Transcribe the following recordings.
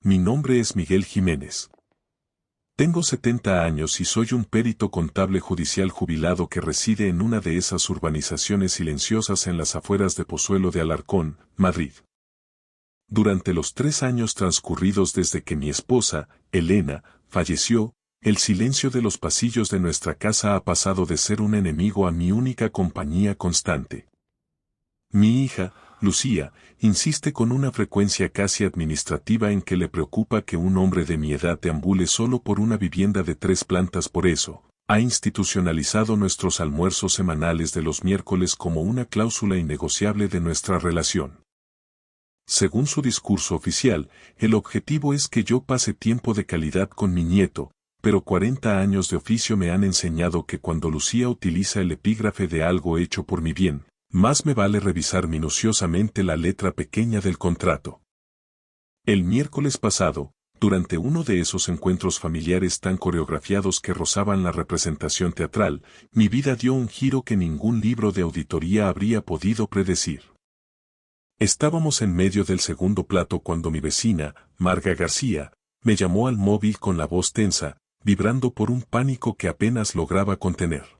Mi nombre es Miguel Jiménez. Tengo 70 años y soy un perito contable judicial jubilado que reside en una de esas urbanizaciones silenciosas en las afueras de Pozuelo de Alarcón, Madrid. Durante los 3 años transcurridos desde que mi esposa, Elena, falleció, el silencio de los pasillos de nuestra casa ha pasado de ser un enemigo a mi única compañía constante. Mi hija, Lucía, insiste con una frecuencia casi administrativa en que le preocupa que un hombre de mi edad deambule solo por una vivienda de 3 plantas. Por eso, ha institucionalizado nuestros almuerzos semanales de los miércoles como una cláusula innegociable de nuestra relación. Según su discurso oficial, el objetivo es que yo pase tiempo de calidad con mi nieto, pero 40 años de oficio me han enseñado que cuando Lucía utiliza el epígrafe de algo hecho por mi bien, más me vale revisar minuciosamente la letra pequeña del contrato. El miércoles pasado, durante uno de esos encuentros familiares tan coreografiados que rozaban la representación teatral, mi vida dio un giro que ningún libro de auditoría habría podido predecir. Estábamos en medio del segundo plato cuando mi vecina, Marga García, me llamó al móvil con la voz tensa, vibrando por un pánico que apenas lograba contener.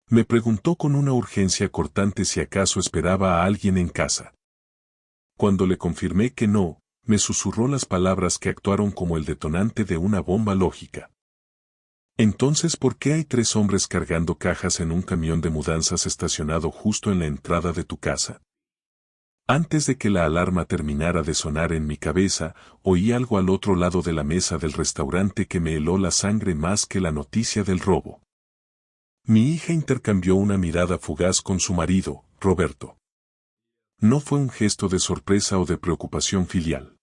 Me preguntó con una urgencia cortante si acaso esperaba a alguien en casa. Cuando le confirmé que no, me susurró las palabras que actuaron como el detonante de una bomba lógica. Entonces, ¿por qué hay 3 hombres cargando cajas en un camión de mudanzas estacionado justo en la entrada de tu casa? Antes de que la alarma terminara de sonar en mi cabeza, oí algo al otro lado de la mesa del restaurante que me heló la sangre más que la noticia del robo. Mi hija intercambió una mirada fugaz con su marido, Roberto. No fue un gesto de sorpresa o de preocupación filial.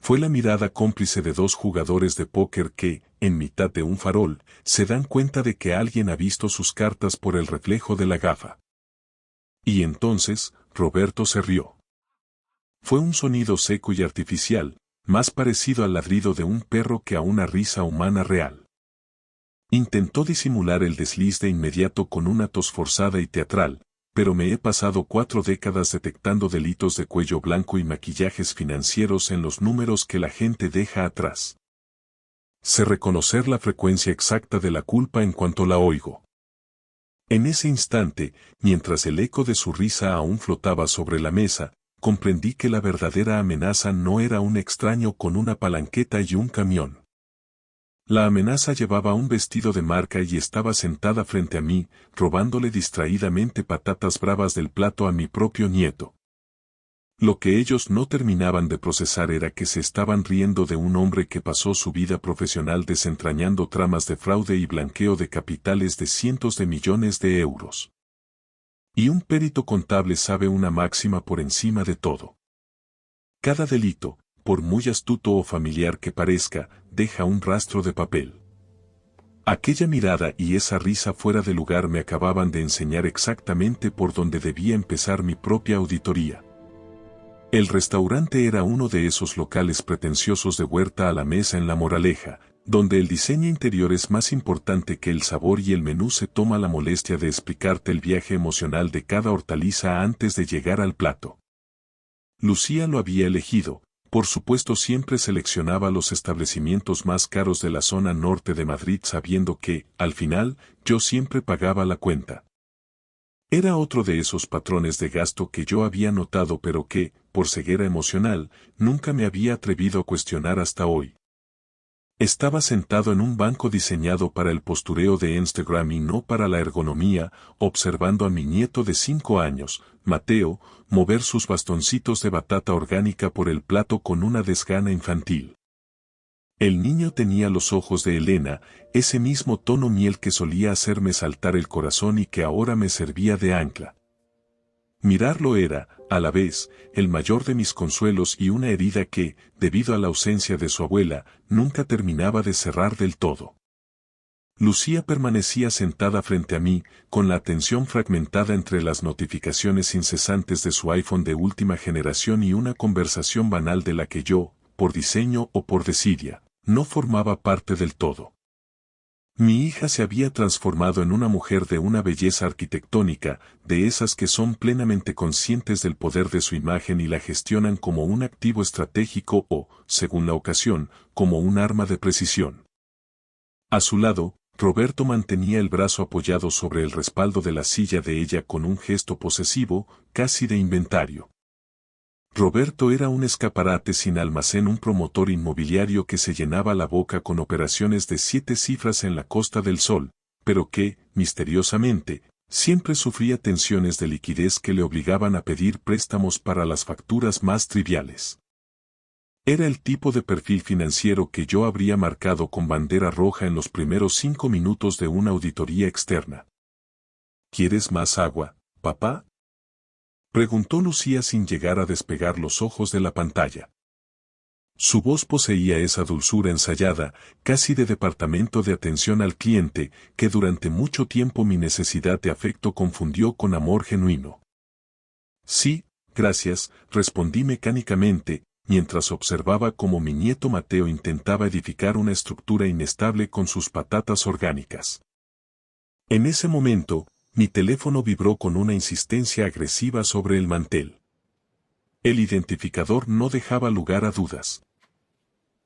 Fue la mirada cómplice de 2 jugadores de póker que, en mitad de un farol, se dan cuenta de que alguien ha visto sus cartas por el reflejo de la gafa. Y entonces, Roberto se rió. Fue un sonido seco y artificial, más parecido al ladrido de un perro que a una risa humana real. Intentó disimular el desliz de inmediato con una tos forzada y teatral, pero me he pasado 4 décadas detectando delitos de cuello blanco y maquillajes financieros en los números que la gente deja atrás. Sé reconocer la frecuencia exacta de la culpa en cuanto la oigo. En ese instante, mientras el eco de su risa aún flotaba sobre la mesa, comprendí que la verdadera amenaza no era un extraño con una palanqueta y un camión. La amenaza llevaba un vestido de marca y estaba sentada frente a mí, robándole distraídamente patatas bravas del plato a mi propio nieto. Lo que ellos no terminaban de procesar era que se estaban riendo de un hombre que pasó su vida profesional desentrañando tramas de fraude y blanqueo de capitales de cientos de millones de euros. Y un perito contable sabe una máxima por encima de todo. Cada delito, por muy astuto o familiar que parezca, deja un rastro de papel. Aquella mirada y esa risa fuera de lugar me acababan de enseñar exactamente por dónde debía empezar mi propia auditoría. El restaurante era uno de esos locales pretenciosos de huerta a la mesa en La Moraleja, donde el diseño interior es más importante que el sabor y el menú se toma la molestia de explicarte el viaje emocional de cada hortaliza antes de llegar al plato. Lucía lo había elegido, por supuesto siempre seleccionaba los establecimientos más caros de la zona norte de Madrid sabiendo que, al final, yo siempre pagaba la cuenta. Era otro de esos patrones de gasto que yo había notado pero que, por ceguera emocional, nunca me había atrevido a cuestionar hasta hoy. Estaba sentado en un banco diseñado para el postureo de Instagram y no para la ergonomía, observando a mi nieto de 5 años, Mateo, mover sus bastoncitos de batata orgánica por el plato con una desgana infantil. El niño tenía los ojos de Elena, ese mismo tono miel que solía hacerme saltar el corazón y que ahora me servía de ancla. Mirarlo era, a la vez, el mayor de mis consuelos y una herida que, debido a la ausencia de su abuela, nunca terminaba de cerrar del todo. Lucía permanecía sentada frente a mí, con la atención fragmentada entre las notificaciones incesantes de su iPhone de última generación y una conversación banal de la que yo, por diseño o por desidia, no formaba parte del todo. Mi hija se había transformado en una mujer de una belleza arquitectónica, de esas que son plenamente conscientes del poder de su imagen y la gestionan como un activo estratégico o, según la ocasión, como un arma de precisión. A su lado, Roberto mantenía el brazo apoyado sobre el respaldo de la silla de ella con un gesto posesivo, casi de inventario. Roberto era un escaparate sin almacén, un promotor inmobiliario que se llenaba la boca con operaciones de 7 cifras en la Costa del Sol, pero que, misteriosamente, siempre sufría tensiones de liquidez que le obligaban a pedir préstamos para las facturas más triviales. Era el tipo de perfil financiero que yo habría marcado con bandera roja en los primeros 5 minutos de una auditoría externa. ¿Quieres más agua, papá?, preguntó Lucía sin llegar a despegar los ojos de la pantalla. Su voz poseía esa dulzura ensayada, casi de departamento de atención al cliente, que durante mucho tiempo mi necesidad de afecto confundió con amor genuino. Sí, gracias, respondí mecánicamente, mientras observaba cómo mi nieto Mateo intentaba edificar una estructura inestable con sus patatas orgánicas. En ese momento, mi teléfono vibró con una insistencia agresiva sobre el mantel. El identificador no dejaba lugar a dudas.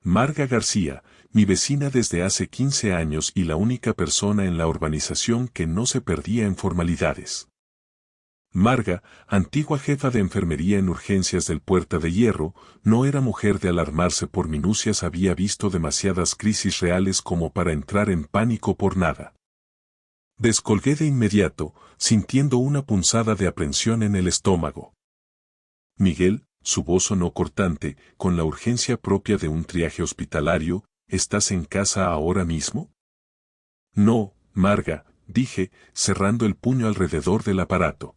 Marga García, mi vecina desde hace 15 años y la única persona en la urbanización que no se perdía en formalidades. Marga, antigua jefa de enfermería en urgencias del Puerta de Hierro, no era mujer de alarmarse por minucias, había visto demasiadas crisis reales como para entrar en pánico por nada. Descolgué de inmediato, sintiendo una punzada de aprensión en el estómago. Miguel, su voz sonó cortante, con la urgencia propia de un triaje hospitalario, ¿estás en casa ahora mismo? No, Marga, dije, cerrando el puño alrededor del aparato.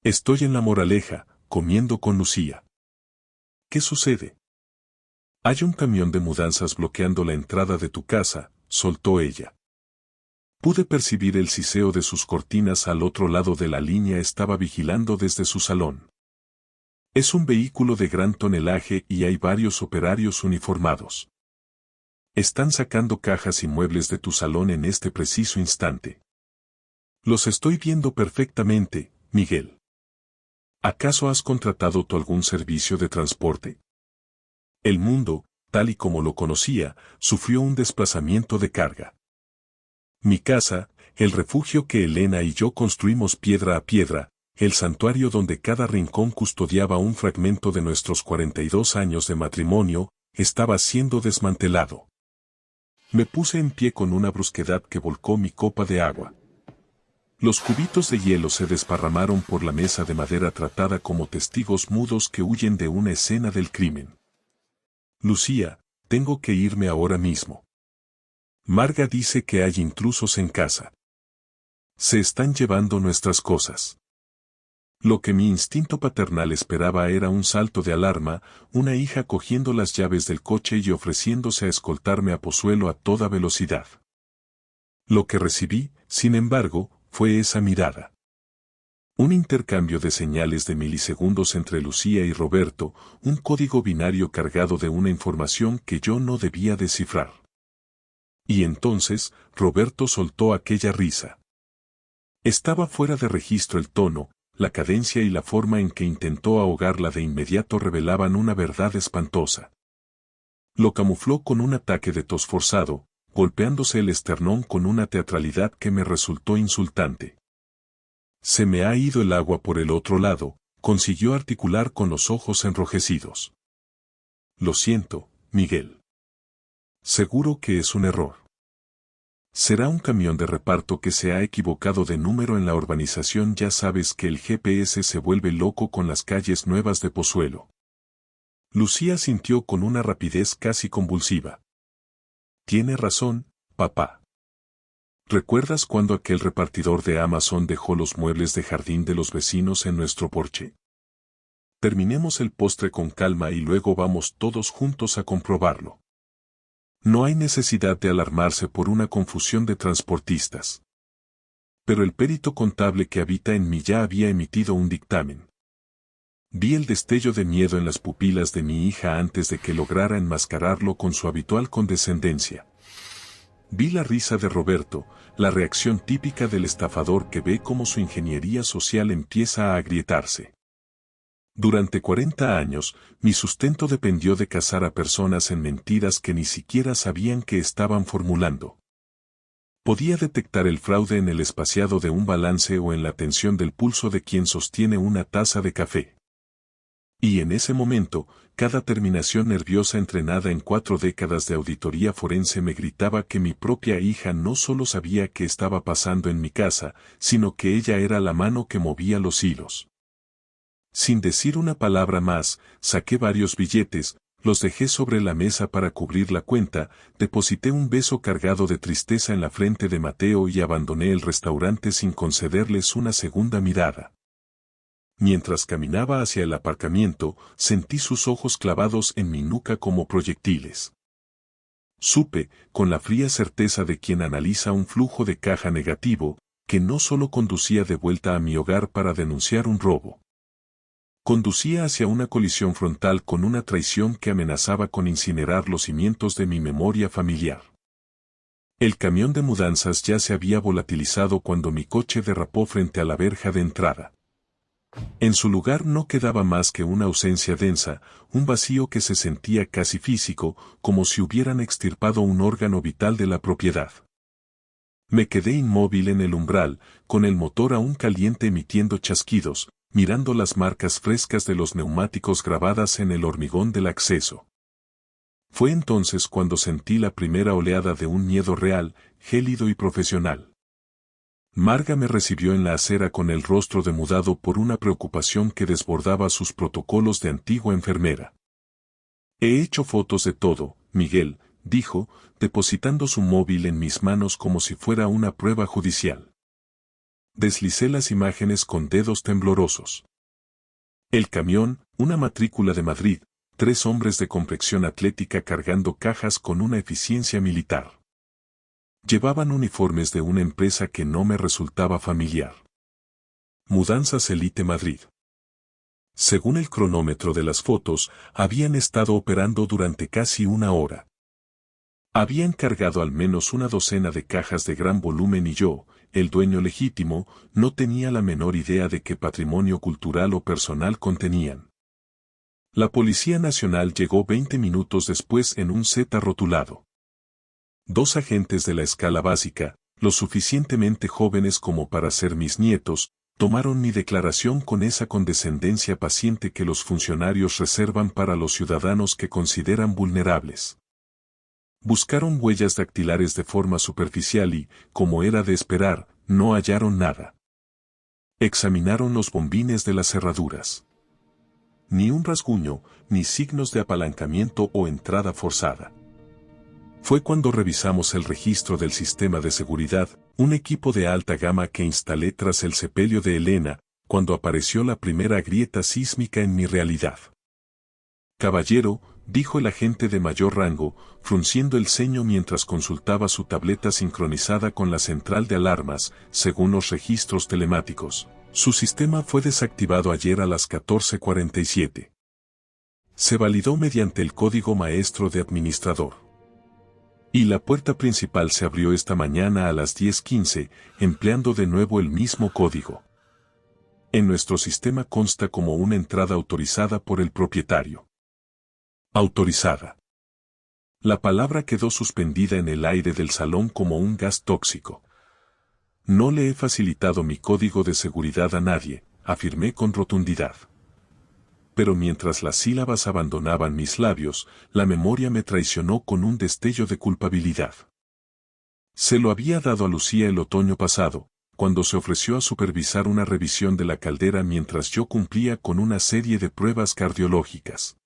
Estoy en La Moraleja, comiendo con Lucía. ¿Qué sucede? Hay un camión de mudanzas bloqueando la entrada de tu casa, soltó ella. Pude percibir el siseo de sus cortinas al otro lado de la línea, estaba vigilando desde su salón. Es un vehículo de gran tonelaje y hay varios operarios uniformados. Están sacando cajas y muebles de tu salón en este preciso instante. Los estoy viendo perfectamente, Miguel. ¿Acaso has contratado tú algún servicio de transporte? El mundo, tal y como lo conocía, sufrió un desplazamiento de carga. Mi casa, el refugio que Elena y yo construimos piedra a piedra, el santuario donde cada rincón custodiaba un fragmento de nuestros 42 años de matrimonio, estaba siendo desmantelado. Me puse en pie con una brusquedad que volcó mi copa de agua. Los cubitos de hielo se desparramaron por la mesa de madera tratada como testigos mudos que huyen de una escena del crimen. Lucía, tengo que irme ahora mismo. Marga dice que hay intrusos en casa. Se están llevando nuestras cosas. Lo que mi instinto paternal esperaba era un salto de alarma, una hija cogiendo las llaves del coche y ofreciéndose a escoltarme a Pozuelo a toda velocidad. Lo que recibí, sin embargo, fue esa mirada. Un intercambio de señales de milisegundos entre Lucía y Roberto, un código binario cargado de una información que yo no debía descifrar. Y entonces, Roberto soltó aquella risa. Estaba fuera de registro el tono, la cadencia y la forma en que intentó ahogarla de inmediato revelaban una verdad espantosa. Lo camufló con un ataque de tos forzado, golpeándose el esternón con una teatralidad que me resultó insultante. Se me ha ido el agua por el otro lado, consiguió articular con los ojos enrojecidos. Lo siento, Miguel. Seguro que es un error. Será un camión de reparto que se ha equivocado de número en la urbanización. Ya sabes que el GPS se vuelve loco con las calles nuevas de Pozuelo. Lucía sintió con una rapidez casi convulsiva. Tiene razón, papá. ¿Recuerdas cuando aquel repartidor de Amazon dejó los muebles de jardín de los vecinos en nuestro porche? Terminemos el postre con calma y luego vamos todos juntos a comprobarlo. No hay necesidad de alarmarse por una confusión de transportistas. Pero el perito contable que habita en mí ya había emitido un dictamen. Vi el destello de miedo en las pupilas de mi hija antes de que lograra enmascararlo con su habitual condescendencia. Vi la risa de Roberto, la reacción típica del estafador que ve cómo su ingeniería social empieza a agrietarse. Durante 40 años, mi sustento dependió de cazar a personas en mentiras que ni siquiera sabían que estaban formulando. Podía detectar el fraude en el espaciado de un balance o en la tensión del pulso de quien sostiene una taza de café. Y en ese momento, cada terminación nerviosa entrenada en 4 décadas de auditoría forense me gritaba que mi propia hija no solo sabía qué estaba pasando en mi casa, sino que ella era la mano que movía los hilos. Sin decir una palabra más, saqué varios billetes, los dejé sobre la mesa para cubrir la cuenta, deposité un beso cargado de tristeza en la frente de Mateo y abandoné el restaurante sin concederles una segunda mirada. Mientras caminaba hacia el aparcamiento, sentí sus ojos clavados en mi nuca como proyectiles. Supe, con la fría certeza de quien analiza un flujo de caja negativo, que no solo conducía de vuelta a mi hogar para denunciar un robo. Conducía hacia una colisión frontal con una traición que amenazaba con incinerar los cimientos de mi memoria familiar. El camión de mudanzas ya se había volatilizado cuando mi coche derrapó frente a la verja de entrada. En su lugar no quedaba más que una ausencia densa, un vacío que se sentía casi físico, como si hubieran extirpado un órgano vital de la propiedad. Me quedé inmóvil en el umbral, con el motor aún caliente emitiendo chasquidos, mirando las marcas frescas de los neumáticos grabadas en el hormigón del acceso. Fue entonces cuando sentí la primera oleada de un miedo real, gélido y profesional. Marga me recibió en la acera con el rostro demudado por una preocupación que desbordaba sus protocolos de antigua enfermera. He hecho fotos de todo, Miguel, dijo, depositando su móvil en mis manos como si fuera una prueba judicial. Deslicé las imágenes con dedos temblorosos. El camión, una matrícula de Madrid, 3 hombres de complexión atlética cargando cajas con una eficiencia militar. Llevaban uniformes de una empresa que no me resultaba familiar. Mudanzas Elite Madrid. Según el cronómetro de las fotos, habían estado operando durante casi una hora. Habían cargado al menos una docena de cajas de gran volumen y yo, el dueño legítimo, no tenía la menor idea de qué patrimonio cultural o personal contenían. La Policía Nacional llegó 20 minutos después en un Z rotulado. 2 agentes de la escala básica, lo suficientemente jóvenes como para ser mis nietos, tomaron mi declaración con esa condescendencia paciente que los funcionarios reservan para los ciudadanos que consideran vulnerables. Buscaron huellas dactilares de forma superficial y, como era de esperar, no hallaron nada. Examinaron los bombines de las cerraduras. Ni un rasguño, ni signos de apalancamiento o entrada forzada. Fue cuando revisamos el registro del sistema de seguridad, un equipo de alta gama que instalé tras el sepelio de Elena, cuando apareció la primera grieta sísmica en mi realidad. Caballero, dijo el agente de mayor rango, frunciendo el ceño mientras consultaba su tableta sincronizada con la central de alarmas, según los registros telemáticos. Su sistema fue desactivado ayer a las 14:47. Se validó mediante el código maestro de administrador. Y la puerta principal se abrió esta mañana a las 10:15, empleando de nuevo el mismo código. En nuestro sistema consta como una entrada autorizada por el propietario. Autorizada. La palabra quedó suspendida en el aire del salón como un gas tóxico. No le he facilitado mi código de seguridad a nadie, afirmé con rotundidad. Pero mientras las sílabas abandonaban mis labios, la memoria me traicionó con un destello de culpabilidad. Se lo había dado a Lucía el otoño pasado, cuando se ofreció a supervisar una revisión de la caldera mientras yo cumplía con una serie de pruebas cardiológicas.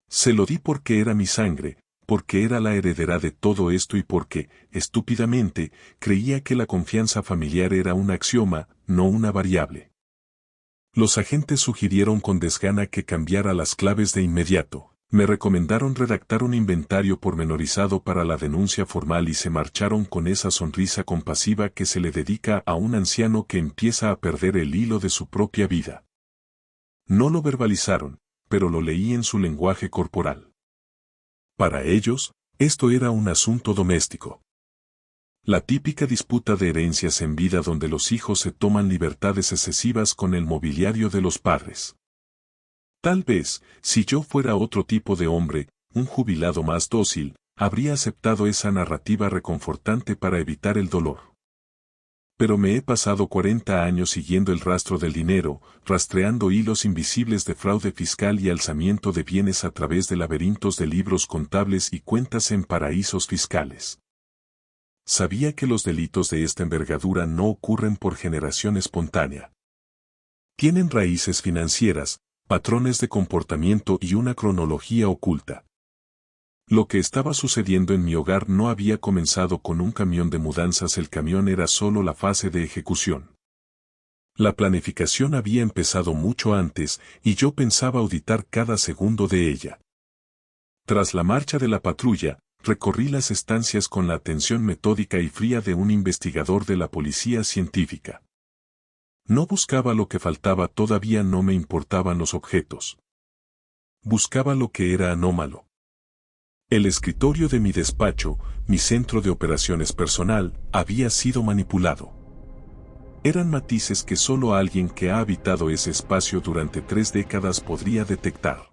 Se lo di porque era mi sangre, porque era la heredera de todo esto y porque, estúpidamente, creía que la confianza familiar era un axioma, no una variable. Los agentes sugirieron con desgana que cambiara las claves de inmediato. Me recomendaron redactar un inventario pormenorizado para la denuncia formal y se marcharon con esa sonrisa compasiva que se le dedica a un anciano que empieza a perder el hilo de su propia vida. No lo verbalizaron, pero lo leí en su lenguaje corporal. Para ellos, esto era un asunto doméstico. La típica disputa de herencias en vida donde los hijos se toman libertades excesivas con el mobiliario de los padres. Tal vez, si yo fuera otro tipo de hombre, un jubilado más dócil, habría aceptado esa narrativa reconfortante para evitar el dolor. Pero me he pasado 40 años siguiendo el rastro del dinero, rastreando hilos invisibles de fraude fiscal y alzamiento de bienes a través de laberintos de libros contables y cuentas en paraísos fiscales. Sabía que los delitos de esta envergadura no ocurren por generación espontánea. Tienen raíces financieras, patrones de comportamiento y una cronología oculta. Lo que estaba sucediendo en mi hogar no había comenzado con un camión de mudanzas, el camión era solo la fase de ejecución. La planificación había empezado mucho antes y yo pensaba auditar cada segundo de ella. Tras la marcha de la patrulla, recorrí las estancias con la atención metódica y fría de un investigador de la policía científica. No buscaba lo que faltaba, todavía no me importaban los objetos. Buscaba lo que era anómalo. El escritorio de mi despacho, mi centro de operaciones personal, había sido manipulado. Eran matices que solo alguien que ha habitado ese espacio durante 3 décadas podría detectar.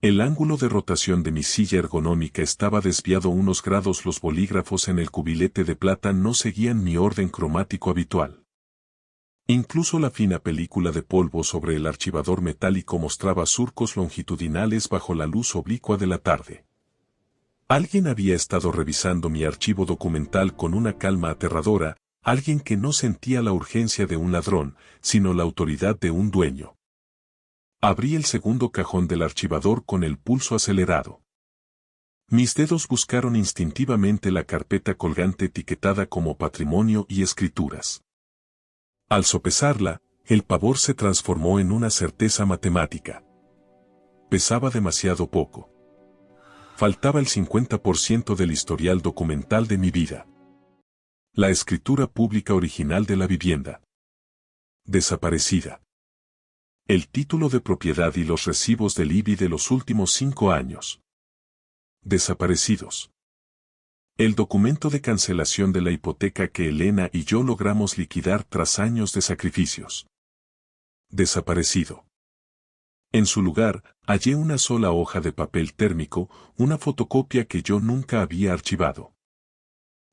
El ángulo de rotación de mi silla ergonómica estaba desviado unos grados, los bolígrafos en el cubilete de plata no seguían mi orden cromático habitual. Incluso la fina película de polvo sobre el archivador metálico mostraba surcos longitudinales bajo la luz oblicua de la tarde. Alguien había estado revisando mi archivo documental con una calma aterradora, alguien que no sentía la urgencia de un ladrón, sino la autoridad de un dueño. Abrí el segundo cajón del archivador con el pulso acelerado. Mis dedos buscaron instintivamente la carpeta colgante etiquetada como patrimonio y escrituras. Al sopesarla, el pavor se transformó en una certeza matemática. Pesaba demasiado poco. Faltaba el 50% del historial documental de mi vida. La escritura pública original de la vivienda. Desaparecida. El título de propiedad y los recibos del IBI de los últimos 5 años. Desaparecidos. El documento de cancelación de la hipoteca que Elena y yo logramos liquidar tras años de sacrificios. Desaparecido. En su lugar, hallé una sola hoja de papel térmico, una fotocopia que yo nunca había archivado.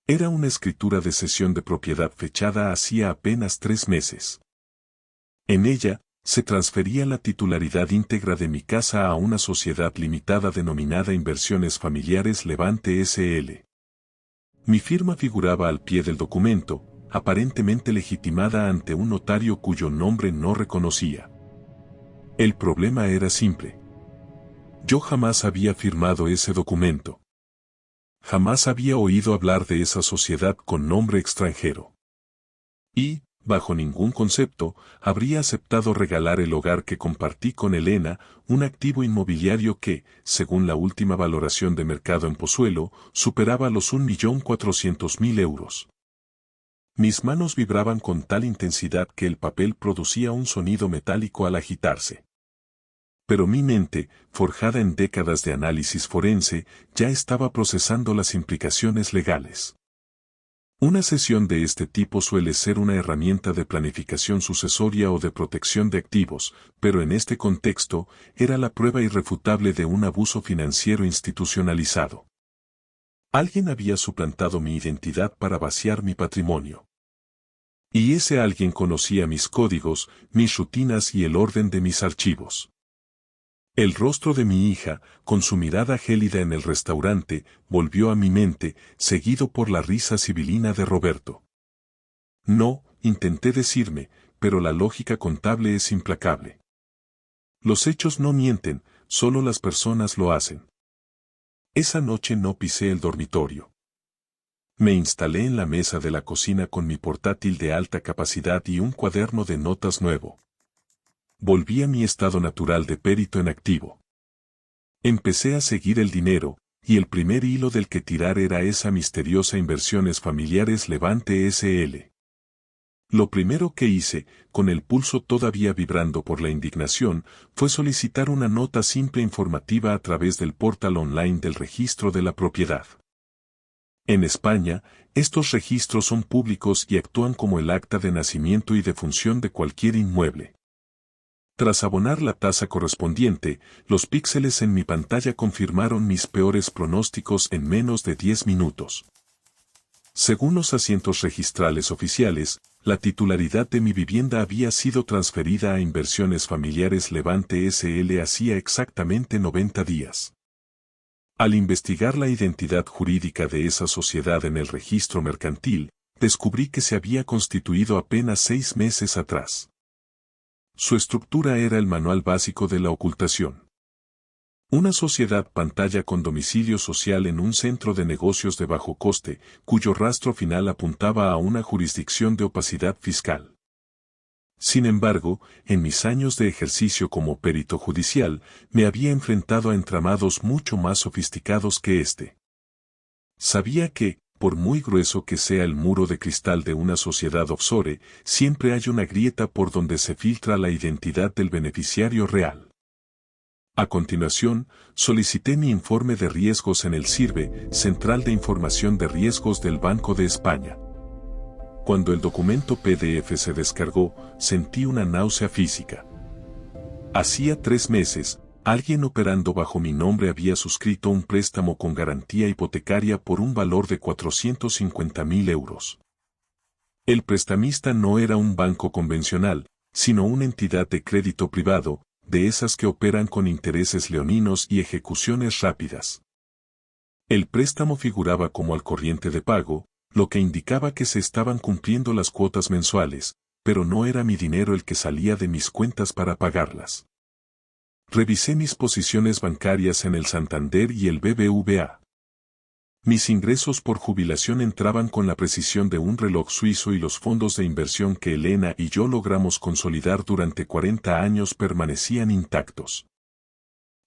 Era una escritura de cesión de propiedad fechada hacía apenas 3 meses. En ella, se transfería la titularidad íntegra de mi casa a una sociedad limitada denominada Inversiones Familiares Levante S.L. Mi firma figuraba al pie del documento, aparentemente legitimada ante un notario cuyo nombre no reconocía. El problema era simple. Yo jamás había firmado ese documento. Jamás había oído hablar de esa sociedad con nombre extranjero. Y, bajo ningún concepto, habría aceptado regalar el hogar que compartí con Elena, un activo inmobiliario que, según la última valoración de mercado en Pozuelo, superaba los 1.400.000 euros. Mis manos vibraban con tal intensidad que el papel producía un sonido metálico al agitarse. Pero mi mente, forjada en décadas de análisis forense, ya estaba procesando las implicaciones legales. Una cesión de este tipo suele ser una herramienta de planificación sucesoria o de protección de activos, pero en este contexto, era la prueba irrefutable de un abuso financiero institucionalizado. Alguien había suplantado mi identidad para vaciar mi patrimonio. Y ese alguien conocía mis códigos, mis rutinas y el orden de mis archivos. El rostro de mi hija, con su mirada gélida en el restaurante, volvió a mi mente, seguido por la risa sibilina de Roberto. No, intenté decirme, pero la lógica contable es implacable. Los hechos no mienten, solo las personas lo hacen. Esa noche no pisé el dormitorio. Me instalé en la mesa de la cocina con mi portátil de alta capacidad y un cuaderno de notas nuevo. Volví a mi estado natural de perito en activo. Empecé a seguir el dinero, y el primer hilo del que tirar era esa misteriosa Inversiones Familiares Levante S.L. Lo primero que hice, con el pulso todavía vibrando por la indignación, fue solicitar una nota simple informativa a través del portal online del registro de la propiedad. En España, estos registros son públicos y actúan como el acta de nacimiento y defunción de cualquier inmueble. Tras abonar la tasa correspondiente, los píxeles en mi pantalla confirmaron mis peores pronósticos en menos de 10 minutos. Según los asientos registrales oficiales, la titularidad de mi vivienda había sido transferida a Inversiones Familiares Levante S.L. hacía exactamente 90 días. Al investigar la identidad jurídica de esa sociedad en el registro mercantil, descubrí que se había constituido apenas 6 meses atrás. Su estructura era el manual básico de la ocultación. Una sociedad pantalla con domicilio social en un centro de negocios de bajo coste, cuyo rastro final apuntaba a una jurisdicción de opacidad fiscal. Sin embargo, en mis años de ejercicio como perito judicial, me había enfrentado a entramados mucho más sofisticados que este. Sabía que, por muy grueso que sea el muro de cristal de una sociedad offshore, siempre hay una grieta por donde se filtra la identidad del beneficiario real. A continuación, solicité mi informe de riesgos en el CIRBE, Central de Información de Riesgos del Banco de España. Cuando el documento PDF se descargó, sentí una náusea física. Hacía 3 meses, alguien operando bajo mi nombre había suscrito un préstamo con garantía hipotecaria por un valor de 450.000 euros. El prestamista no era un banco convencional, sino una entidad de crédito privado, de esas que operan con intereses leoninos y ejecuciones rápidas. El préstamo figuraba como al corriente de pago, lo que indicaba que se estaban cumpliendo las cuotas mensuales, pero no era mi dinero el que salía de mis cuentas para pagarlas. Revisé mis posiciones bancarias en el Santander y el BBVA. Mis ingresos por jubilación entraban con la precisión de un reloj suizo y los fondos de inversión que Elena y yo logramos consolidar durante 40 años permanecían intactos.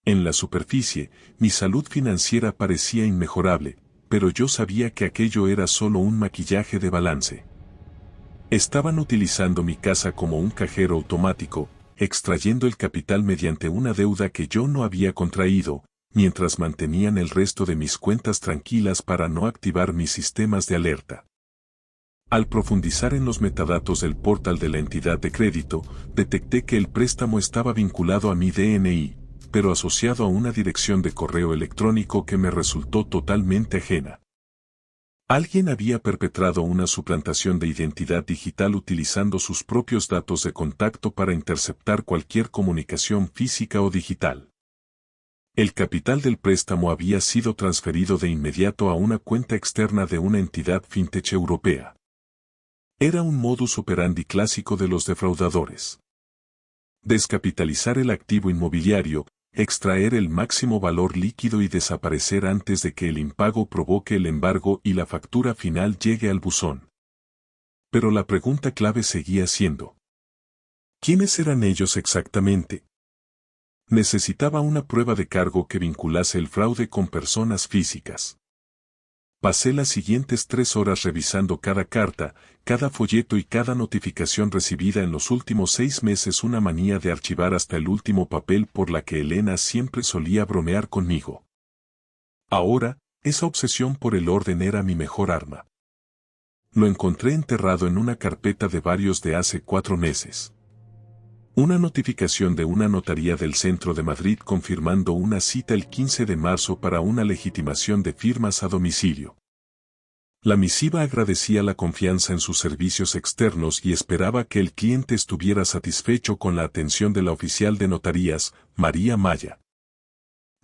En la superficie, mi salud financiera parecía inmejorable, pero yo sabía que aquello era solo un maquillaje de balance. Estaban utilizando mi casa como un cajero automático, extrayendo el capital mediante una deuda que yo no había contraído, mientras mantenían el resto de mis cuentas tranquilas para no activar mis sistemas de alerta. Al profundizar en los metadatos del portal de la entidad de crédito, detecté que el préstamo estaba vinculado a mi DNI, pero asociado a una dirección de correo electrónico que me resultó totalmente ajena. Alguien había perpetrado una suplantación de identidad digital utilizando sus propios datos de contacto para interceptar cualquier comunicación física o digital. El capital del préstamo había sido transferido de inmediato a una cuenta externa de una entidad fintech europea. Era un modus operandi clásico de los defraudadores. Descapitalizar el activo inmobiliario, extraer el máximo valor líquido y desaparecer antes de que el impago provoque el embargo y la factura final llegue al buzón. Pero la pregunta clave seguía siendo: ¿quiénes eran ellos exactamente? Necesitaba una prueba de cargo que vinculase el fraude con personas físicas. Pasé las siguientes 3 horas revisando cada carta, cada folleto y cada notificación recibida en los últimos 6 meses, una manía de archivar hasta el último papel por la que Elena siempre solía bromear conmigo. Ahora, esa obsesión por el orden era mi mejor arma. Lo encontré enterrado en una carpeta de varios de hace 4 meses. Una notificación de una notaría del centro de Madrid confirmando una cita el 15 de marzo para una legitimación de firmas a domicilio. La misiva agradecía la confianza en sus servicios externos y esperaba que el cliente estuviera satisfecho con la atención de la oficial de notarías, María Maya.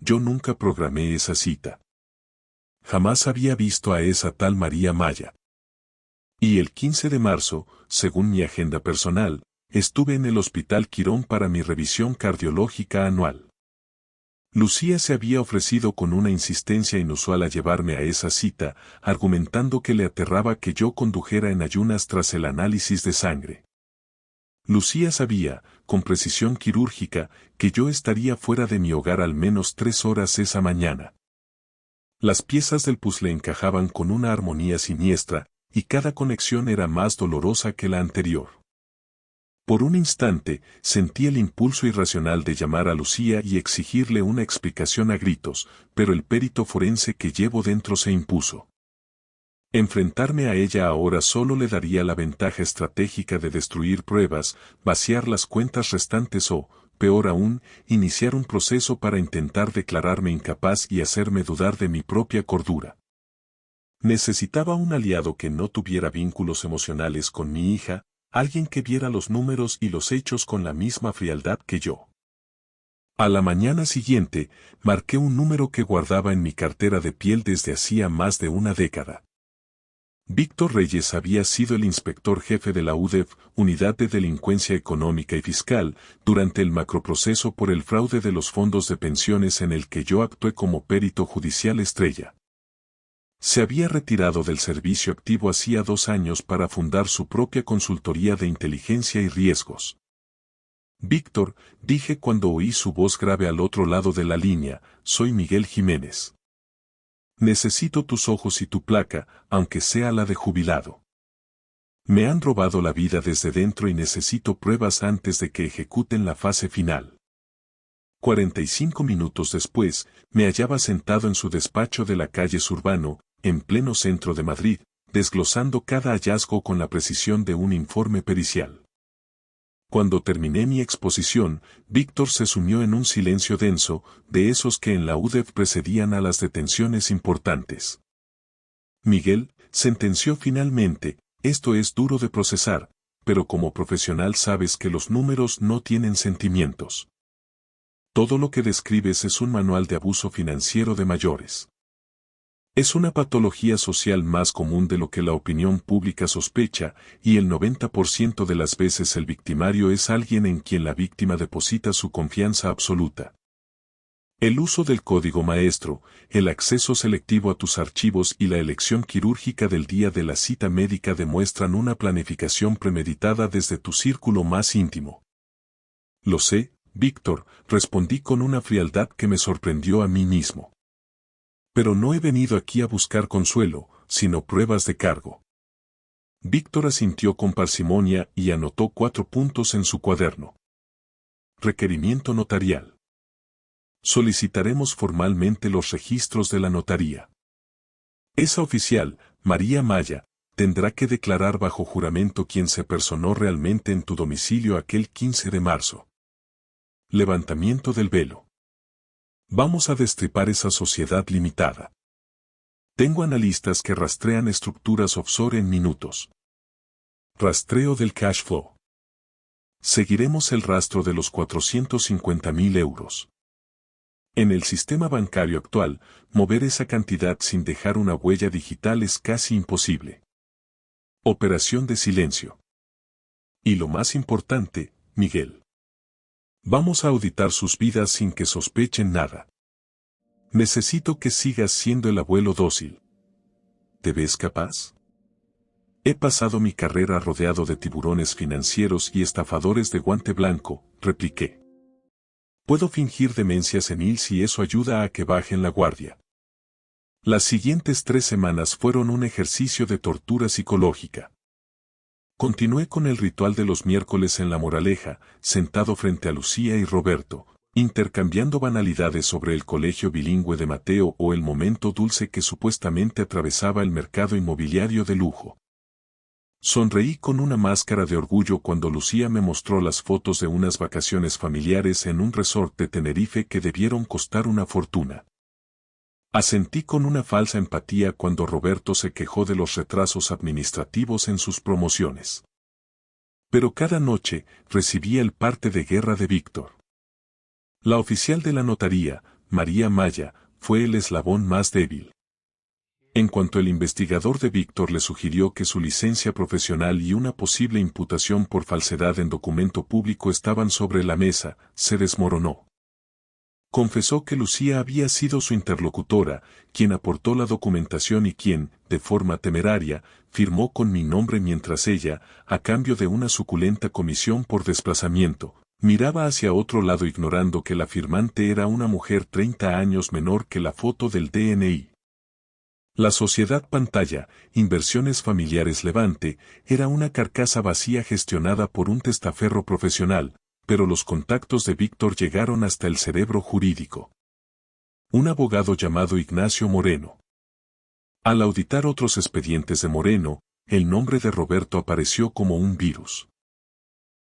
Yo nunca programé esa cita. Jamás había visto a esa tal María Maya. Y el 15 de marzo, según mi agenda personal, estuve en el Hospital Quirón para mi revisión cardiológica anual. Lucía se había ofrecido con una insistencia inusual a llevarme a esa cita, argumentando que le aterraba que yo condujera en ayunas tras el análisis de sangre. Lucía sabía, con precisión quirúrgica, que yo estaría fuera de mi hogar al menos 3 horas esa mañana. Las piezas del puzzle encajaban con una armonía siniestra, y cada conexión era más dolorosa que la anterior. Por un instante, sentí el impulso irracional de llamar a Lucía y exigirle una explicación a gritos, pero el perito forense que llevo dentro se impuso. Enfrentarme a ella ahora solo le daría la ventaja estratégica de destruir pruebas, vaciar las cuentas restantes o, peor aún, iniciar un proceso para intentar declararme incapaz y hacerme dudar de mi propia cordura. Necesitaba un aliado que no tuviera vínculos emocionales con mi hija, alguien que viera los números y los hechos con la misma frialdad que yo. A la mañana siguiente, marqué un número que guardaba en mi cartera de piel desde hacía más de una década. Víctor Reyes había sido el inspector jefe de la UDEF, Unidad de Delincuencia Económica y Fiscal, durante el macroproceso por el fraude de los fondos de pensiones en el que yo actué como perito judicial estrella. Se había retirado del servicio activo hacía 2 años para fundar su propia consultoría de inteligencia y riesgos. Víctor, dije cuando oí su voz grave al otro lado de la línea, soy Miguel Jiménez. Necesito tus ojos y tu placa, aunque sea la de jubilado. Me han robado la vida desde dentro y necesito pruebas antes de que ejecuten la fase final. 45 minutos después, me hallaba sentado en su despacho de la calle Zurbano, en pleno centro de Madrid, desglosando cada hallazgo con la precisión de un informe pericial. Cuando terminé mi exposición, Víctor se sumió en un silencio denso, de esos que en la UDEF precedían a las detenciones importantes. Miguel, sentenció finalmente, esto es duro de procesar, pero como profesional sabes que los números no tienen sentimientos. Todo lo que describes es un manual de abuso financiero de mayores. Es una patología social más común de lo que la opinión pública sospecha, y el 90% de las veces el victimario es alguien en quien la víctima deposita su confianza absoluta. El uso del código maestro, el acceso selectivo a tus archivos y la elección quirúrgica del día de la cita médica demuestran una planificación premeditada desde tu círculo más íntimo. Lo sé, Víctor, respondí con una frialdad que me sorprendió a mí mismo. Pero no he venido aquí a buscar consuelo, sino pruebas de cargo. Víctor asintió con parsimonia y anotó 4 puntos en su cuaderno. Requerimiento notarial. Solicitaremos formalmente los registros de la notaría. Esa oficial, María Maya, tendrá que declarar bajo juramento quién se personó realmente en tu domicilio aquel 15 de marzo. Levantamiento del velo. Vamos a destripar esa sociedad limitada. Tengo analistas que rastrean estructuras offshore en minutos. Rastreo del cash flow. Seguiremos el rastro de los 450.000 euros. En el sistema bancario actual, mover esa cantidad sin dejar una huella digital es casi imposible. Operación de silencio. Y lo más importante, Miguel. Vamos a auditar sus vidas sin que sospechen nada. Necesito que sigas siendo el abuelo dócil. ¿Te ves capaz? He pasado mi carrera rodeado de tiburones financieros y estafadores de guante blanco, repliqué. Puedo fingir demencia senil si eso ayuda a que bajen la guardia. Las siguientes 3 semanas fueron un ejercicio de tortura psicológica. Continué con el ritual de los miércoles en La Moraleja, sentado frente a Lucía y Roberto, intercambiando banalidades sobre el colegio bilingüe de Mateo o el momento dulce que supuestamente atravesaba el mercado inmobiliario de lujo. Sonreí con una máscara de orgullo cuando Lucía me mostró las fotos de unas vacaciones familiares en un resort de Tenerife que debieron costar una fortuna. Asentí con una falsa empatía cuando Roberto se quejó de los retrasos administrativos en sus promociones. Pero cada noche recibía el parte de guerra de Víctor. La oficial de la notaría, María Maya, fue el eslabón más débil. En cuanto el investigador de Víctor le sugirió que su licencia profesional y una posible imputación por falsedad en documento público estaban sobre la mesa, se desmoronó. Confesó que Lucía había sido su interlocutora, quien aportó la documentación y quien, de forma temeraria, firmó con mi nombre mientras ella, a cambio de una suculenta comisión por desplazamiento, miraba hacia otro lado ignorando que la firmante era una mujer 30 años menor que la foto del DNI. La sociedad pantalla, Inversiones Familiares Levante, era una carcasa vacía gestionada por un testaferro profesional, pero los contactos de Víctor llegaron hasta el cerebro jurídico. Un abogado llamado Ignacio Moreno. Al auditar otros expedientes de Moreno, el nombre de Roberto apareció como un virus.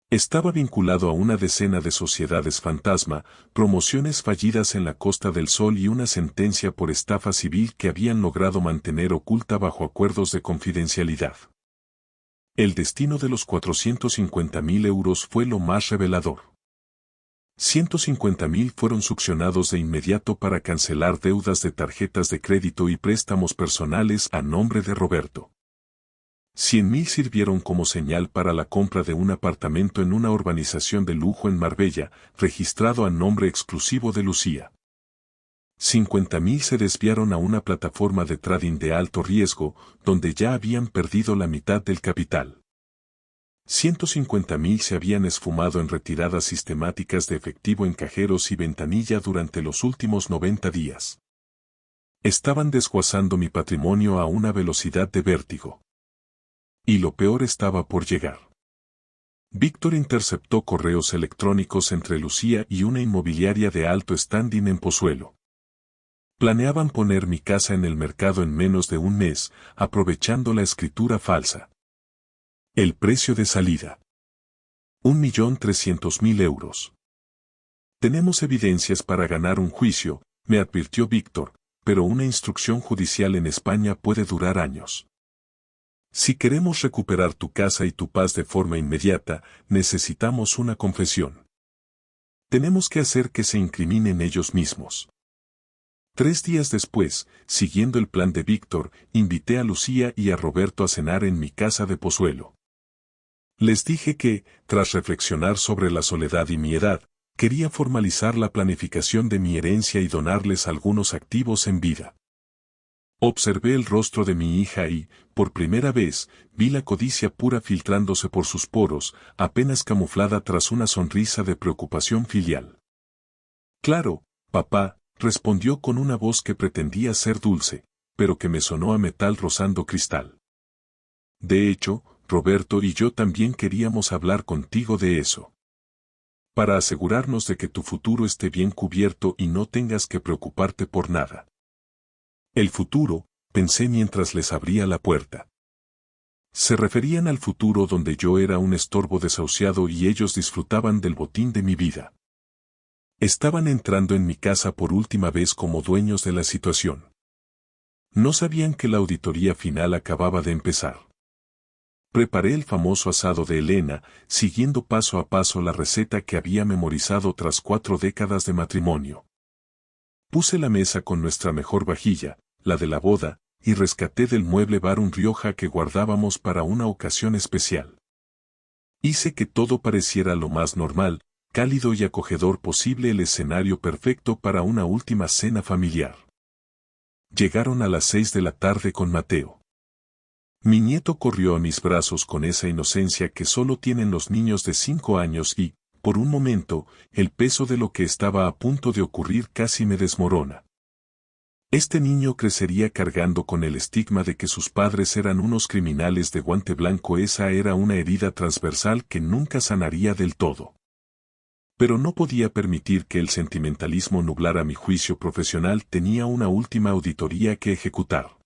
Estaba vinculado a una decena de sociedades fantasma, promociones fallidas en la Costa del Sol y una sentencia por estafa civil que habían logrado mantener oculta bajo acuerdos de confidencialidad. El destino de los 450.000 euros fue lo más revelador. 150.000 fueron succionados de inmediato para cancelar deudas de tarjetas de crédito y préstamos personales a nombre de Roberto. 100.000 sirvieron como señal para la compra de un apartamento en una urbanización de lujo en Marbella, registrado a nombre exclusivo de Lucía. 50.000 se desviaron a una plataforma de trading de alto riesgo, donde ya habían perdido la mitad del capital. 150.000 se habían esfumado en retiradas sistemáticas de efectivo en cajeros y ventanilla durante los últimos 90 días. Estaban desguazando mi patrimonio a una velocidad de vértigo. Y lo peor estaba por llegar. Víctor interceptó correos electrónicos entre Lucía y una inmobiliaria de alto standing en Pozuelo. Planeaban poner mi casa en el mercado en menos de un mes, aprovechando la escritura falsa. El precio de salida: 1.300.000 euros. Tenemos evidencias para ganar un juicio, me advirtió Víctor, pero una instrucción judicial en España puede durar años. Si queremos recuperar tu casa y tu paz de forma inmediata, necesitamos una confesión. Tenemos que hacer que se incriminen ellos mismos. 3 días después, siguiendo el plan de Víctor, invité a Lucía y a Roberto a cenar en mi casa de Pozuelo. Les dije que, tras reflexionar sobre la soledad y mi edad, quería formalizar la planificación de mi herencia y donarles algunos activos en vida. Observé el rostro de mi hija y, por primera vez, vi la codicia pura filtrándose por sus poros, apenas camuflada tras una sonrisa de preocupación filial. Claro, papá, respondió con una voz que pretendía ser dulce, pero que me sonó a metal rozando cristal. De hecho, Roberto y yo también queríamos hablar contigo de eso. Para asegurarnos de que tu futuro esté bien cubierto y no tengas que preocuparte por nada. El futuro, pensé mientras les abría la puerta. Se referían al futuro donde yo era un estorbo desahuciado y ellos disfrutaban del botín de mi vida. Estaban entrando en mi casa por última vez como dueños de la situación. No sabían que la auditoría final acababa de empezar. Preparé el famoso asado de Elena, siguiendo paso a paso la receta que había memorizado tras 4 décadas de matrimonio. Puse la mesa con nuestra mejor vajilla, la de la boda, y rescaté del mueble bar un Rioja que guardábamos para una ocasión especial. Hice que todo pareciera lo más normal, cálido y acogedor posible, el escenario perfecto para una última cena familiar. Llegaron a las 6 de la tarde con Mateo. Mi nieto corrió a mis brazos con esa inocencia que solo tienen los niños de 5 años y, por un momento, el peso de lo que estaba a punto de ocurrir casi me desmorona. Este niño crecería cargando con el estigma de que sus padres eran unos criminales de guante blanco. Esa era una herida transversal que nunca sanaría del todo. Pero no podía permitir que el sentimentalismo nublara mi juicio profesional. Tenía una última auditoría que ejecutar.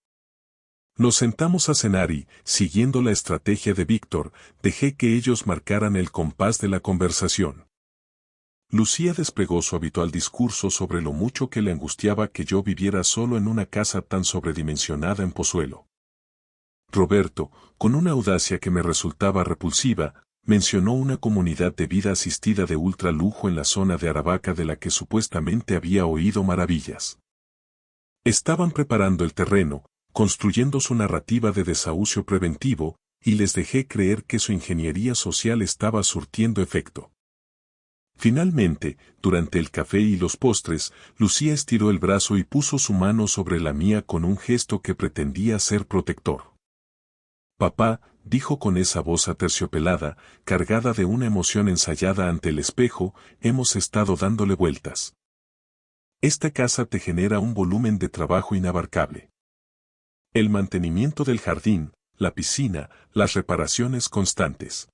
Nos sentamos a cenar y, siguiendo la estrategia de Víctor, dejé que ellos marcaran el compás de la conversación. Lucía desplegó su habitual discurso sobre lo mucho que le angustiaba que yo viviera solo en una casa tan sobredimensionada en Pozuelo. Roberto, con una audacia que me resultaba repulsiva, mencionó una comunidad de vida asistida de ultra lujo en la zona de Aravaca de la que supuestamente había oído maravillas. Estaban preparando el terreno, construyendo su narrativa de desahucio preventivo, y les dejé creer que su ingeniería social estaba surtiendo efecto. Finalmente, durante el café y los postres, Lucía estiró el brazo y puso su mano sobre la mía con un gesto que pretendía ser protector. Papá, dijo con esa voz aterciopelada, cargada de una emoción ensayada ante el espejo, hemos estado dándole vueltas. Esta casa te genera un volumen de trabajo inabarcable. El mantenimiento del jardín, la piscina, las reparaciones constantes.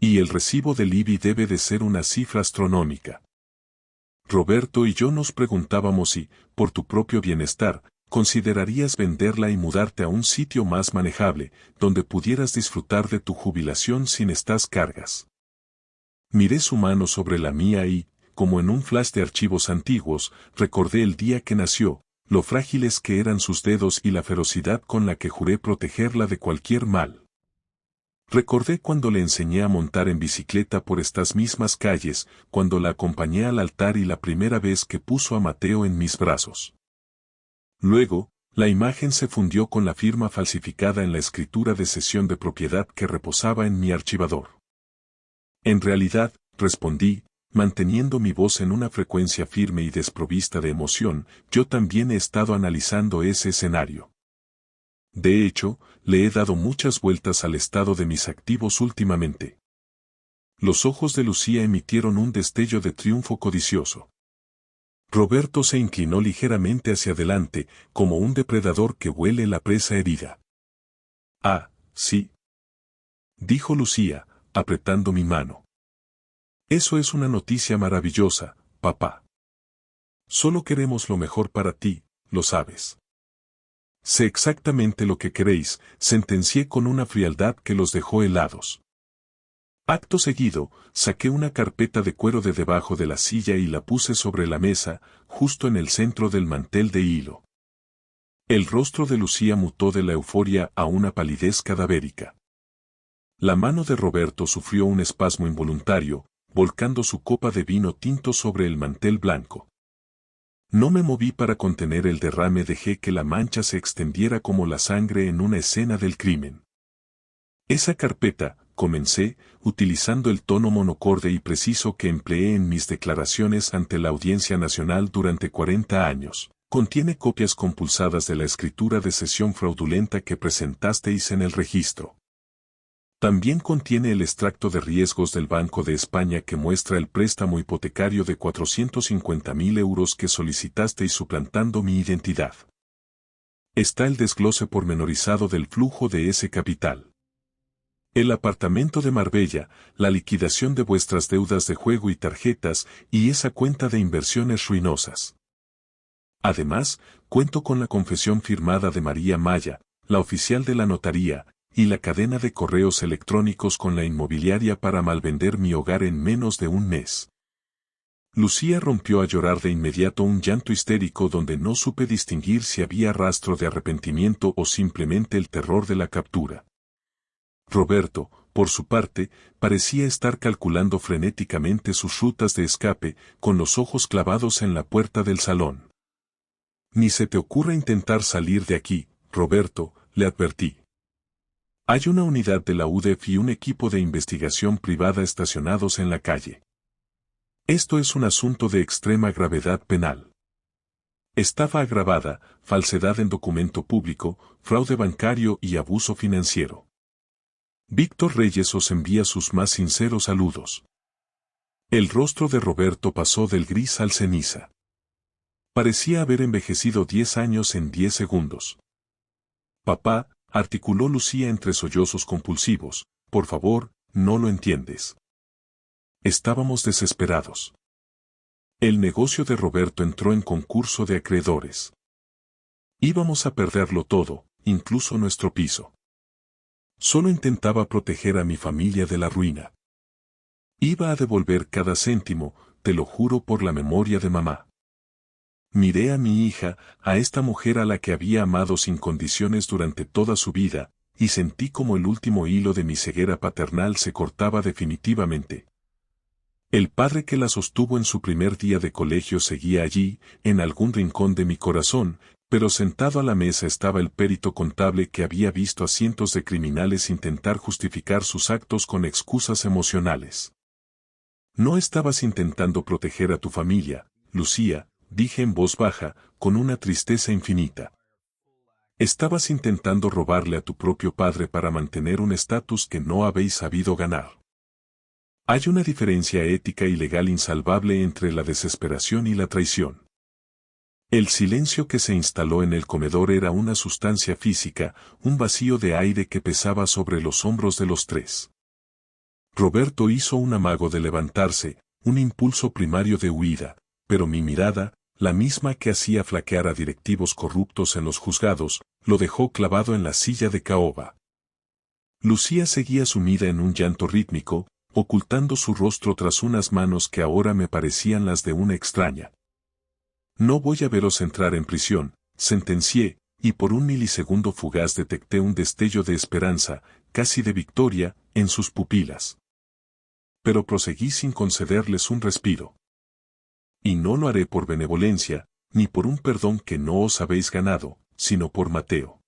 Y el recibo del IBI debe de ser una cifra astronómica. Roberto y yo nos preguntábamos si, por tu propio bienestar, considerarías venderla y mudarte a un sitio más manejable, donde pudieras disfrutar de tu jubilación sin estas cargas. Miré su mano sobre la mía y, como en un flash de archivos antiguos, recordé el día que nació, lo frágiles que eran sus dedos y la ferocidad con la que juré protegerla de cualquier mal. Recordé cuando le enseñé a montar en bicicleta por estas mismas calles, cuando la acompañé al altar y la primera vez que puso a Mateo en mis brazos. Luego, la imagen se fundió con la firma falsificada en la escritura de cesión de propiedad que reposaba en mi archivador. En realidad, respondí, manteniendo mi voz en una frecuencia firme y desprovista de emoción, yo también he estado analizando ese escenario. De hecho, le he dado muchas vueltas al estado de mis activos últimamente. Los ojos de Lucía emitieron un destello de triunfo codicioso. Roberto se inclinó ligeramente hacia adelante, como un depredador que huele la presa herida. Ah, sí, dijo Lucía, apretando mi mano. Eso es una noticia maravillosa, papá. Solo queremos lo mejor para ti, lo sabes. Sé exactamente lo que queréis, sentencié con una frialdad que los dejó helados. Acto seguido, saqué una carpeta de cuero de debajo de la silla y la puse sobre la mesa, justo en el centro del mantel de hilo. El rostro de Lucía mutó de la euforia a una palidez cadavérica. La mano de Roberto sufrió un espasmo involuntario, volcando su copa de vino tinto sobre el mantel blanco. No me moví para contener el derrame, dejé que la mancha se extendiera como la sangre en una escena del crimen. Esa carpeta, comencé, utilizando el tono monocorde y preciso que empleé en mis declaraciones ante la Audiencia Nacional durante 40 años, contiene copias compulsadas de la escritura de cesión fraudulenta que presentasteis en el registro. También contiene el extracto de riesgos del Banco de España que muestra el préstamo hipotecario de 450.000 euros que solicitasteis suplantando mi identidad. Está el desglose pormenorizado del flujo de ese capital. El apartamento de Marbella, la liquidación de vuestras deudas de juego y tarjetas, y esa cuenta de inversiones ruinosas. Además, cuento con la confesión firmada de María Maya, la oficial de la notaría, y la cadena de correos electrónicos con la inmobiliaria para malvender mi hogar en menos de un mes. Lucía rompió a llorar de inmediato, un llanto histérico donde no supe distinguir si había rastro de arrepentimiento o simplemente el terror de la captura. Roberto, por su parte, parecía estar calculando frenéticamente sus rutas de escape, con los ojos clavados en la puerta del salón. Ni se te ocurra intentar salir de aquí, Roberto, le advertí. Hay una unidad de la UDEF y un equipo de investigación privada estacionados en la calle. Esto es un asunto de extrema gravedad penal. Estafa agravada, falsedad en documento público, fraude bancario y abuso financiero. Víctor Reyes os envía sus más sinceros saludos. El rostro de Roberto pasó del gris al ceniza. Parecía haber envejecido 10 años en 10 segundos. Papá, articuló Lucía entre sollozos compulsivos, por favor, no lo entiendes. Estábamos desesperados. El negocio de Roberto entró en concurso de acreedores. Íbamos a perderlo todo, incluso nuestro piso. Solo intentaba proteger a mi familia de la ruina. Iba a devolver cada céntimo, te lo juro por la memoria de mamá. Miré a mi hija, a esta mujer a la que había amado sin condiciones durante toda su vida, y sentí como el último hilo de mi ceguera paternal se cortaba definitivamente. El padre que la sostuvo en su primer día de colegio seguía allí, en algún rincón de mi corazón, pero sentado a la mesa estaba el perito contable que había visto a cientos de criminales intentar justificar sus actos con excusas emocionales. No estabas intentando proteger a tu familia, Lucía, dije en voz baja, con una tristeza infinita. Estabas intentando robarle a tu propio padre para mantener un estatus que no habéis sabido ganar. Hay una diferencia ética y legal insalvable entre la desesperación y la traición. El silencio que se instaló en el comedor era una sustancia física, un vacío de aire que pesaba sobre los hombros de los tres. Roberto hizo un amago de levantarse, un impulso primario de huida, pero mi mirada, la misma que hacía flaquear a directivos corruptos en los juzgados, lo dejó clavado en la silla de caoba. Lucía seguía sumida en un llanto rítmico, ocultando su rostro tras unas manos que ahora me parecían las de una extraña. No voy a veros entrar en prisión, sentencié, y por un milisegundo fugaz detecté un destello de esperanza, casi de victoria, en sus pupilas. Pero proseguí sin concederles un respiro. Y no lo haré por benevolencia, ni por un perdón que no os habéis ganado, sino por Mateo.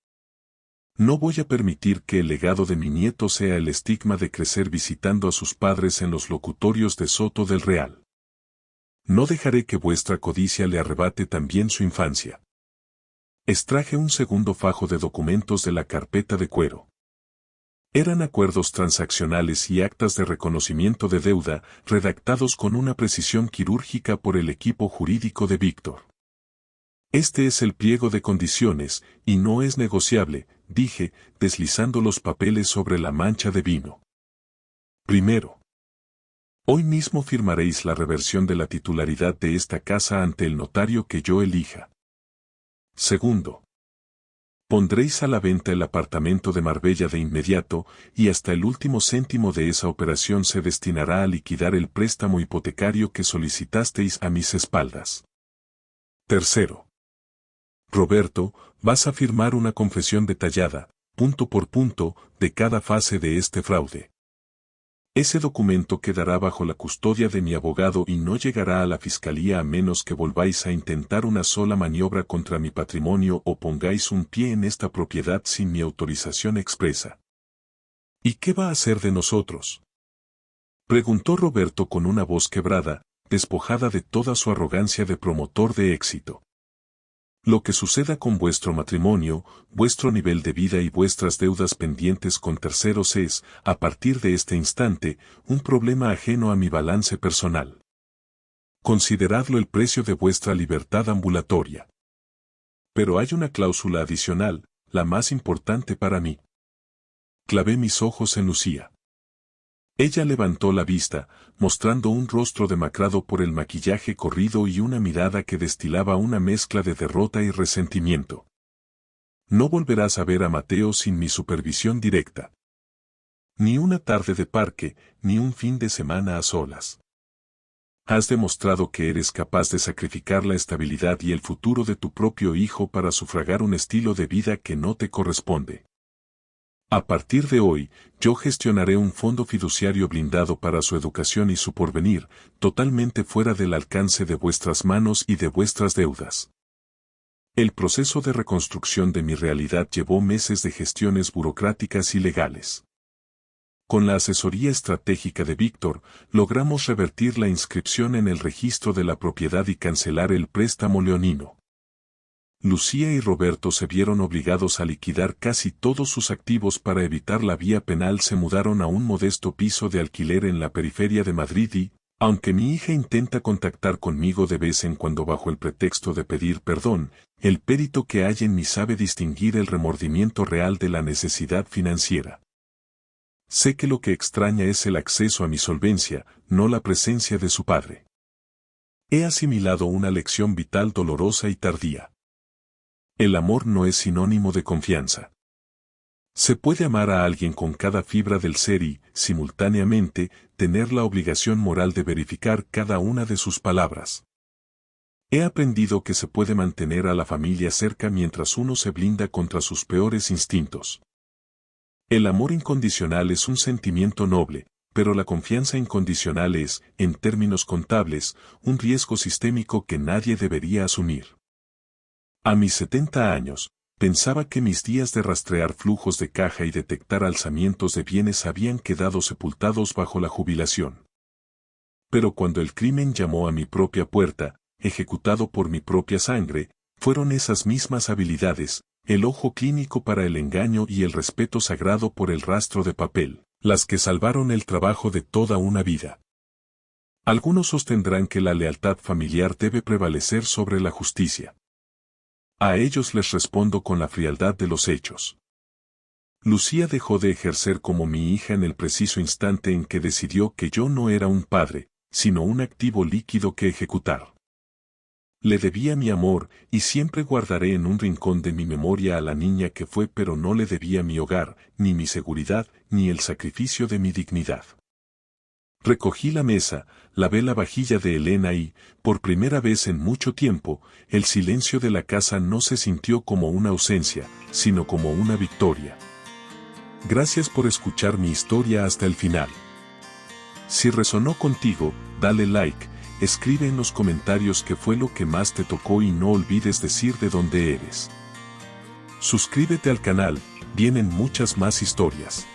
No voy a permitir que el legado de mi nieto sea el estigma de crecer visitando a sus padres en los locutorios de Soto del Real. No dejaré que vuestra codicia le arrebate también su infancia. Extraje un segundo fajo de documentos de la carpeta de cuero. Eran acuerdos transaccionales y actas de reconocimiento de deuda, redactados con una precisión quirúrgica por el equipo jurídico de Víctor. Este es el pliego de condiciones, y no es negociable, dije, deslizando los papeles sobre la mancha de vino. Primero. Hoy mismo firmaréis la reversión de la titularidad de esta casa ante el notario que yo elija. Segundo. Pondréis a la venta el apartamento de Marbella de inmediato, y hasta el último céntimo de esa operación se destinará a liquidar el préstamo hipotecario que solicitasteis a mis espaldas. Tercero. Roberto, vas a firmar una confesión detallada, punto por punto, de cada fase de este fraude. Ese documento quedará bajo la custodia de mi abogado y no llegará a la fiscalía a menos que volváis a intentar una sola maniobra contra mi patrimonio o pongáis un pie en esta propiedad sin mi autorización expresa. ¿Y qué va a hacer de nosotros?, preguntó Roberto con una voz quebrada, despojada de toda su arrogancia de promotor de éxito. Lo que suceda con vuestro matrimonio, vuestro nivel de vida y vuestras deudas pendientes con terceros es, a partir de este instante, un problema ajeno a mi balance personal. Consideradlo el precio de vuestra libertad ambulatoria. Pero hay una cláusula adicional, la más importante para mí. Clavé mis ojos en Lucía. Ella levantó la vista, mostrando un rostro demacrado por el maquillaje corrido y una mirada que destilaba una mezcla de derrota y resentimiento. No volverás a ver a Mateo sin mi supervisión directa. Ni una tarde de parque, ni un fin de semana a solas. Has demostrado que eres capaz de sacrificar la estabilidad y el futuro de tu propio hijo para sufragar un estilo de vida que no te corresponde. A partir de hoy, yo gestionaré un fondo fiduciario blindado para su educación y su porvenir, totalmente fuera del alcance de vuestras manos y de vuestras deudas. El proceso de reconstrucción de mi realidad llevó meses de gestiones burocráticas y legales. Con la asesoría estratégica de Víctor, logramos revertir la inscripción en el registro de la propiedad y cancelar el préstamo leonino. Lucía y Roberto se vieron obligados a liquidar casi todos sus activos para evitar la vía penal. Se mudaron a un modesto piso de alquiler en la periferia de Madrid y, aunque mi hija intenta contactar conmigo de vez en cuando bajo el pretexto de pedir perdón, el perito que hay en mí sabe distinguir el remordimiento real de la necesidad financiera. Sé que lo que extraña es el acceso a mi solvencia, no la presencia de su padre. He asimilado una lección vital dolorosa y tardía. El amor no es sinónimo de confianza. Se puede amar a alguien con cada fibra del ser y, simultáneamente, tener la obligación moral de verificar cada una de sus palabras. He aprendido que se puede mantener a la familia cerca mientras uno se blinda contra sus peores instintos. El amor incondicional es un sentimiento noble, pero la confianza incondicional es, en términos contables, un riesgo sistémico que nadie debería asumir. A mis 70 años, pensaba que mis días de rastrear flujos de caja y detectar alzamientos de bienes habían quedado sepultados bajo la jubilación. Pero cuando el crimen llamó a mi propia puerta, ejecutado por mi propia sangre, fueron esas mismas habilidades, el ojo clínico para el engaño y el respeto sagrado por el rastro de papel, las que salvaron el trabajo de toda una vida. Algunos sostendrán que la lealtad familiar debe prevalecer sobre la justicia. A ellos les respondo con la frialdad de los hechos. Lucía dejó de ejercer como mi hija en el preciso instante en que decidió que yo no era un padre, sino un activo líquido que ejecutar. Le debía mi amor, y siempre guardaré en un rincón de mi memoria a la niña que fue, pero no le debía mi hogar, ni mi seguridad, ni el sacrificio de mi dignidad. Recogí la mesa, lavé la vajilla de Elena y, por primera vez en mucho tiempo, el silencio de la casa no se sintió como una ausencia, sino como una victoria. Gracias por escuchar mi historia hasta el final. Si resonó contigo, dale like, escribe en los comentarios qué fue lo que más te tocó y no olvides decir de dónde eres. Suscríbete al canal, vienen muchas más historias.